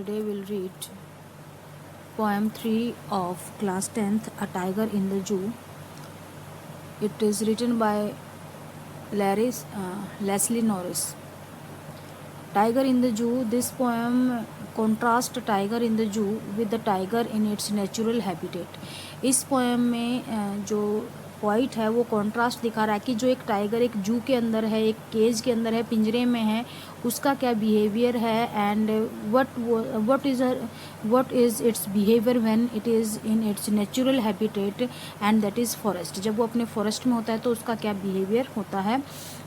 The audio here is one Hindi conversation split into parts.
Today we'll read poem 3 of class 10th, A Tiger in the Zoo. It is written by Leslie Norris. Tiger in the Zoo. This poem contrasts tiger in the zoo with the tiger in its natural habitat. इस पोएम में जो पॉइंट है वो कॉन्ट्रास्ट दिखा रहा है कि जो एक टाइगर एक जू के अंदर है, एक केज के अंदर है, पिंजरे में है, उसका क्या बिहेवियर है and what is it's behaviour when it is in its natural habitat and that is forest. जब वो अपने फॉरेस्ट में होता है तो उसका क्या बिहेवियर होता है.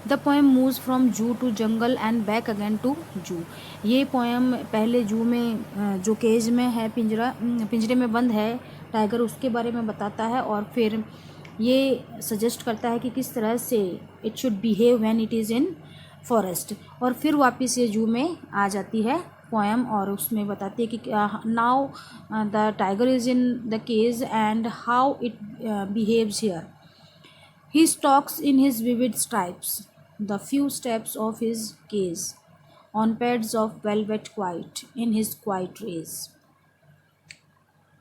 The poem moves from zoo to jungle and back again to zoo. ये पोएम पहले जू में जो केज में है, पिंजरे में बंद है टाइगर, उसके बारे में बताता है और फिर ये सजेस्ट करता है कि किस तरह से it should behave when it is in forest. और फिर वापस ये जू में आ जाती है पोएम और उसमें बताती है कि now the tiger is in the cage and how it behaves here. He stalks in his vivid stripes, the few steps of his gaze, on pads of velvet quiet, in his quiet rays.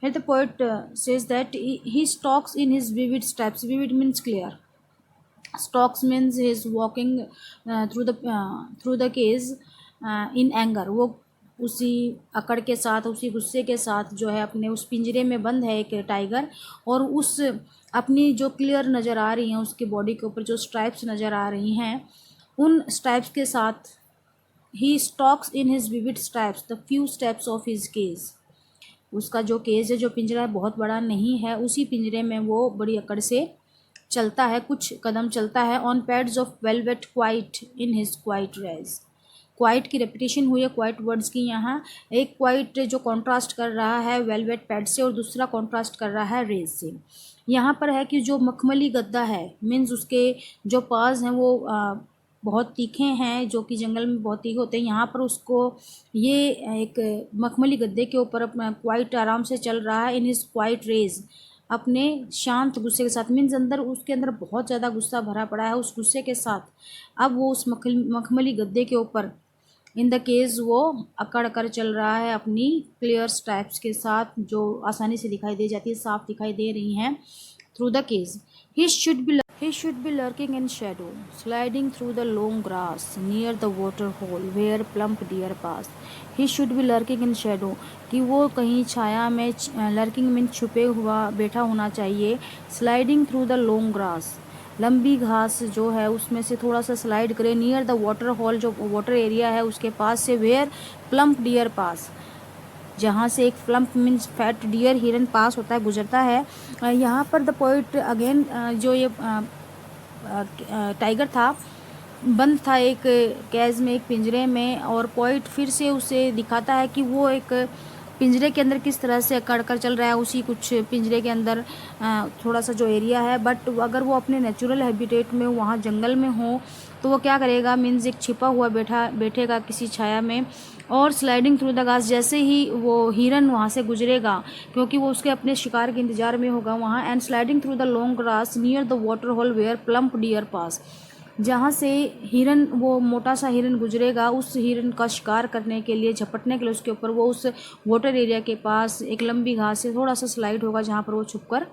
Here the poet says that he stalks in his vivid stripes. Vivid means clear. Stalks means he is walking through the cage in anger. वो उसी अकड़ के साथ, उसी गुस्से के साथ जो है अपने उस पिंजरे में बंद है एक टाइगर, और उस अपनी जो क्लियर नज़र आ रही हैं, उसकी बॉडी के ऊपर जो स्ट्राइप्स नज़र आ रही हैं, उन स्ट्राइप्स के साथ ही stalks in his vivid stripes the few steps of his cage. उसका जो केज है, जो पिंजरा बहुत बड़ा नहीं है, उसी पिंजरे में वो बड़ी अकड़ से चलता है, कुछ कदम चलता है. On pads of velvet quiet in his quiet rage. Quiet की रेपिटेशन हुई है क्वाइट वर्ड्स की यहाँ. एक क्वाइट जो कॉन्ट्रास्ट कर रहा है वेलवेट पैड से और दूसरा कॉन्ट्रास्ट कर रहा है रेज से. यहाँ पर है कि जो मखमली गद्दा है, मीन्स उसके जो पाज हैं वो बहुत तीखे हैं, जो कि जंगल में बहुत तीखे होते हैं. यहाँ पर उसको ये एक मखमली गद्दे के ऊपर अपना क्वाइट आराम से चल रहा है. इन हिज क्वाइट रेज, अपने शांत गुस्से के साथ, मीन्स अंदर उसके अंदर बहुत ज़्यादा गुस्सा भरा पड़ा है. उस गुस्से के साथ अब वो उस मखमली गद्दे के ऊपर इन द केज वो अकड़ कर चल रहा है अपनी क्लियर स्ट्राइप्स के साथ, जो आसानी से दिखाई दे जाती है, साफ दिखाई दे रही हैं through the cage. He should be lurking in shadow, sliding through the long grass near the water hole where plump deer pass. He should be lurking in shadow, कि वो कहीं छाया में, लर्किंग मीन छुपे हुआ, बैठा होना चाहिए. Sliding through the long grass, लंबी घास जो है उसमें से थोड़ा सा स्लाइड करे. नियर द वाटर हॉल, जो वाटर एरिया है उसके पास से. वेयर प्लम्प डियर पास, जहाँ से एक प्लम्प मीन्स फैट डियर, हिरन पास होता है, गुजरता है. यहाँ पर द पोइट अगेन, जो ये टाइगर था बंद था एक कैज में, एक पिंजरे में, और पोइट फिर से उसे दिखाता है कि वो एक पिंजरे के अंदर किस तरह से अकड़ कर चल रहा है. उसी कुछ पिंजरे के अंदर थोड़ा सा जो एरिया है, बट अगर वो अपने नेचुरल हैबिटेट में वहाँ जंगल में हो तो वो क्या करेगा, मीन्स एक छिपा हुआ बैठेगा किसी छाया में. और स्लाइडिंग थ्रू द घास, जैसे ही वो हिरन वहाँ से गुजरेगा, क्योंकि वो उसके अपने शिकार के इंतजार में होगा वहाँ. And sliding through the long grass near the water hole where plump deer pass, जहाँ से हिरन, वो मोटा सा हिरन गुजरेगा, उस हिरन का शिकार करने के लिए, झपटने के लिए उसके ऊपर, वो उस वाटर एरिया के पास एक लंबी घास से थोड़ा सा स्लाइड होगा जहाँ पर वो छुपकर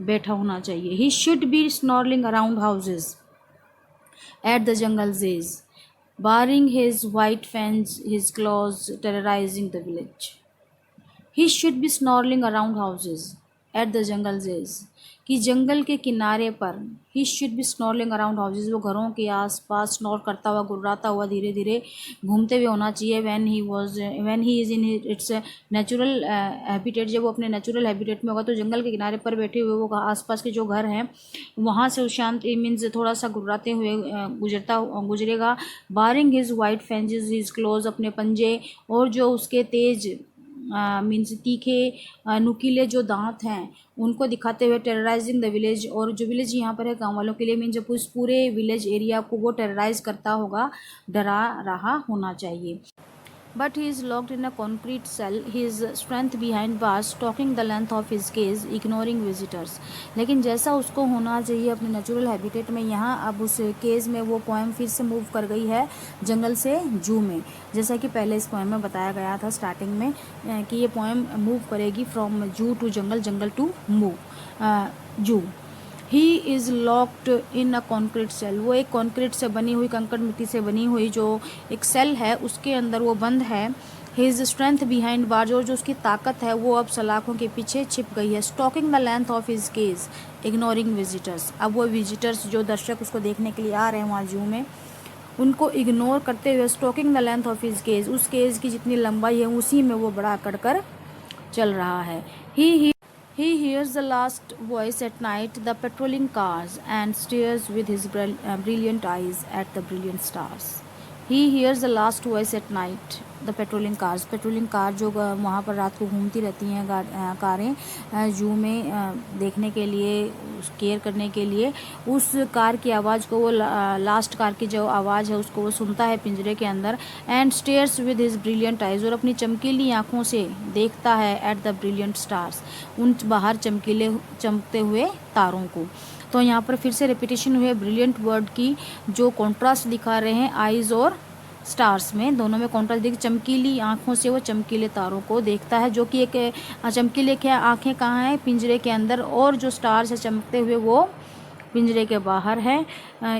बैठा होना चाहिए. He should be snarling around houses at the jungle's edge, baring his white fangs his claws terrorising the village. He should be snarling around houses at the jungle's edge, कि जंगल के किनारे पर. He should be snarling around houses, वो घरों के आसपास स्नॉर करता हुआ, गुर्राता हुआ, धीरे धीरे घूमते हुए होना चाहिए. When he is in its natural habitat, जब वो अपने नेचुरल हैबिटेट में होगा तो जंगल के किनारे पर बैठे हुए वो आसपास के जो घर हैं वहाँ से शांत, मीन्स थोड़ा सा गुर्राते हुए गुजरेगा. बारिंग हिज वाइट फेंजेस हिज क्लोज, अपने पंजे और जो उसके तेज मीन्स तीखे नुकीले जो दांत हैं उनको दिखाते हुए. टेरराइजिंग द विलेज, और जो विलेज यहाँ पर है गाँव वालों के लिए, मीन्स जब उस पूरे विलेज एरिया को वो टेरराइज करता होगा, डरा रहा होना चाहिए. but he is locked in a concrete cell, his strength behind bars, stalking the length of his cage, ignoring visitors. लेकिन जैसा उसको होना चाहिए अपने नेचुरल हैबिटेट में, यहाँ अब उस केज में वो पोएम फिर से मूव कर गई है जंगल से जू में। जैसा कि पहले इस पोएम में बताया गया था स्टार्टिंग में कि ये पोएम मूव करेगी from zoo to jungle, jungle to zoo. He is locked in a concrete cell, वो एक कॉन्क्रीट से बनी हुई, कंकड़ मिट्टी से बनी हुई जो एक सेल है उसके अंदर वो बंद है। हिज स्ट्रेंथ बिहाइंड बार्स, और जो उसकी ताकत है वो अब सलाखों के पीछे छिप गई है। Stalking the length of his cage, ignoring visitors, अब वो विजिटर्स जो दर्शक उसको देखने के लिए आ रहे हैं वहाँ जू में, उनको इग्नोर करते हुए stalking the length of his cage, उस केज की जितनी लंबाई है उसी में वो बड़ा अकड़ कर चल रहा है। He hears the last voice at night, the patrolling cars, and stares with his brilliant eyes at the brilliant stars. He hears the last voice at night, the patrolling cars. Patrolling car जो वहाँ पर रात को घूमती रहती हैं कारें जू में देखने के लिए, केयर करने के लिए, उस कार की आवाज़ को वो लास्ट कार की जो आवाज़ है उसको वो सुनता है पिंजरे के अंदर। And stairs with his brilliant eyes, और अपनी चमकीली आँखों से देखता है एट द ब्रिलियंट स्टार्स, उन बाहर चमकते हुए तारों को। तो यहाँ पर फिर से रिपीटेशन हुए ब्रिलियंट वर्ड की, जो कॉन्ट्रास्ट दिखा रहे हैं आइज़ और स्टार्स में, दोनों में कॉन्ट्रास्ट दिख, चमकीली आँखों से वो चमकीले तारों को देखता है, जो कि एक चमकीले क्या आँखें कहाँ हैं, पिंजरे के अंदर, और जो स्टार्स है चमकते हुए वो पिंजरे के बाहर है।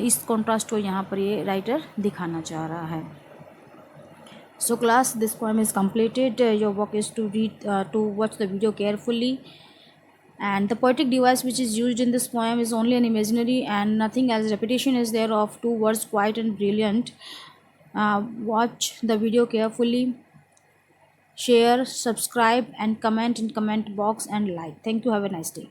इस कॉन्ट्रास्ट को यहाँ पर ये राइटर दिखाना चाह रहा है। So class, this poem is completed. Your work is to watch the video carefully, and the poetic device which is used in this poem is only an imaginary and nothing else. Repetition is there of two words, quiet and brilliant. Watch the video carefully, share, subscribe and comment in comment box, and like. Thank you. Have a nice day.